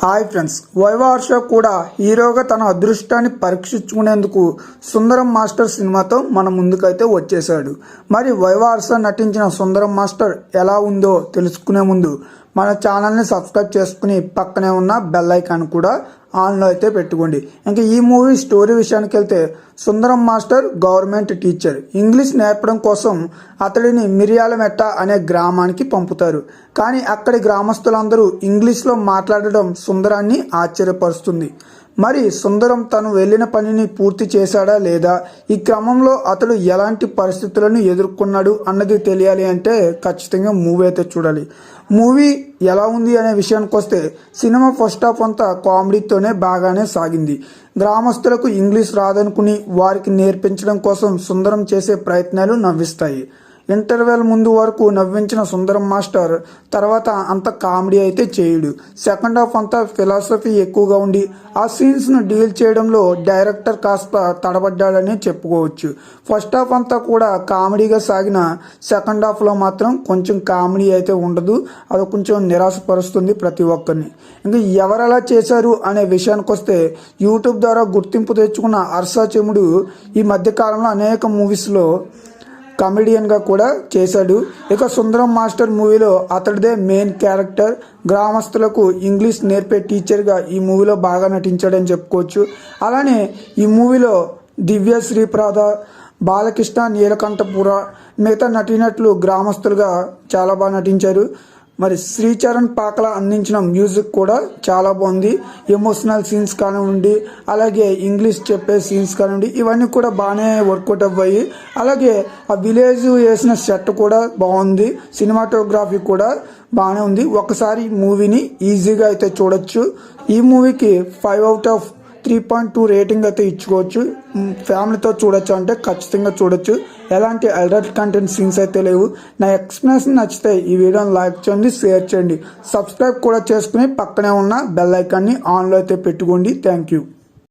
Hi friends, viva Harsha కూడా హీరోగా తన అదృష్టాన్ని పరీక్షించుకునేందుకు సుందరం మాస్టర్ సినిమాతో మన ముందుకైతే వచ్చేసాడు. మరి వైవా హర్ష నటించిన సుందరం మాస్టర్ ఎలా ఉందో తెలుసుకునే ముందు మన ఛానల్ని సబ్స్క్రైబ్ చేసుకుని పక్కనే ఉన్న బెల్ ఐకాన్ కూడా ఆన్లో అయితే పెట్టుకోండి. ఇంకా ఈ మూవీ స్టోరీ విషయానికి వెళ్తే, సుందరం మాస్టర్ గవర్నమెంట్ టీచర్. ఇంగ్లీష్ నేర్పడం కోసం అతడిని మిరియాలమెట్ట అనే గ్రామానికి పంపుతారు. కానీ అక్కడి గ్రామస్తులందరూ ఇంగ్లీష్లో మాట్లాడడం సుందరాన్ని ఆశ్చర్యపరుస్తుంది. మరి సుందరం తను వెళ్ళిన పనిని పూర్తి చేశాడా లేదా, ఈ క్రమంలో అతడు ఎలాంటి పరిస్థితులను ఎదుర్కొన్నాడు అన్నది తెలియాలి అంటే ఖచ్చితంగా మూవీ అయితే చూడాలి. మూవీ ఎలా ఉంది అనే విషయానికి వస్తే, సినిమా ఫస్ట్ హాఫ్ అంతా కామెడీతోనే బాగానే సాగింది. గ్రామస్తులకు ఇంగ్లీష్ రాదనుకుని వారికి నేర్పించడం కోసం సుందరం చేసే ప్రయత్నాలు నవ్విస్తాయి. ఇంటర్వెల్ ముందు వరకు నవ్వించిన సుందరం మాస్టర్ తర్వాత అంత కామెడీ అయితే చేయడు. సెకండ్ హాఫ్ అంతా ఫిలాసఫీ ఎక్కువగా ఉండి ఆ సీన్స్ను డీల్ చేయడంలో డైరెక్టర్ కాస్త తడబడ్డాడని చెప్పుకోవచ్చు. ఫస్ట్ హాఫ్ అంతా కూడా కామెడీగా సాగిన సెకండ్ హాఫ్లో మాత్రం కొంచెం కామెడీ అయితే ఉండదు. అది కొంచెం నిరాశపరుస్తుంది ప్రతి ఒక్కరిని. ఇంకా ఎవరెలా చేశారు అనే విషయానికి వస్తే, యూట్యూబ్ ద్వారా గుర్తింపు తెచ్చుకున్న హర్ష చెముడు ఈ మధ్యకాలంలో అనేక మూవీస్లో కమెడియన్గా కూడా చేశాడు. ఇక సుందరం మాస్టర్ మూవీలో అతడిదే మెయిన్ క్యారెక్టర్. గ్రామస్తులకు ఇంగ్లీష్ నేర్పే టీచర్గా ఈ మూవీలో బాగా నటించాడని చెప్పుకోవచ్చు. అలానే ఈ మూవీలో దివ్య శ్రీప్రద, బాలకృష్ణ, నీలకంఠపుర మిగతా నటీనటులు గ్రామస్తులుగా చాలా బాగా నటించారు. మరి శ్రీచరణ్ పాకల అందించిన మ్యూజిక్ కూడా చాలా బాగుంది. ఎమోషనల్ సీన్స్ కానివ్వండి, అలాగే ఇంగ్లీష్ చెప్పే సీన్స్ కానివ్వండి, ఇవన్నీ కూడా బాగానే వర్కౌట్ అవ్వాయి. అలాగే ఆ విలేజ్ వేసిన సెట్ కూడా బాగుంది. సినిమాటోగ్రఫీ కూడా బాగానే ఉంది. ఒకసారి మూవీని ఈజీగా అయితే చూడొచ్చు. ఈ మూవీకి 5/3.2 రేటింగ్ అయితే ఇచ్చుకోవచ్చు. ఫ్యామిలీతో చూడొచ్చు అంటే ఖచ్చితంగా చూడొచ్చు. ఎలాంటి అడల్ట్ కంటెంట్ సీన్స్ అయితే లేవు. నా ఎక్స్ప్లెనేషన్ నచ్చితే ఈ వీడియోని లైక్ చేయండి, షేర్ చేయండి, సబ్స్క్రైబ్ కూడా చేసుకుని పక్కనే ఉన్న బెల్ ఐకాన్ని ఆన్లో అయితే పెట్టుకోండి. Thank you.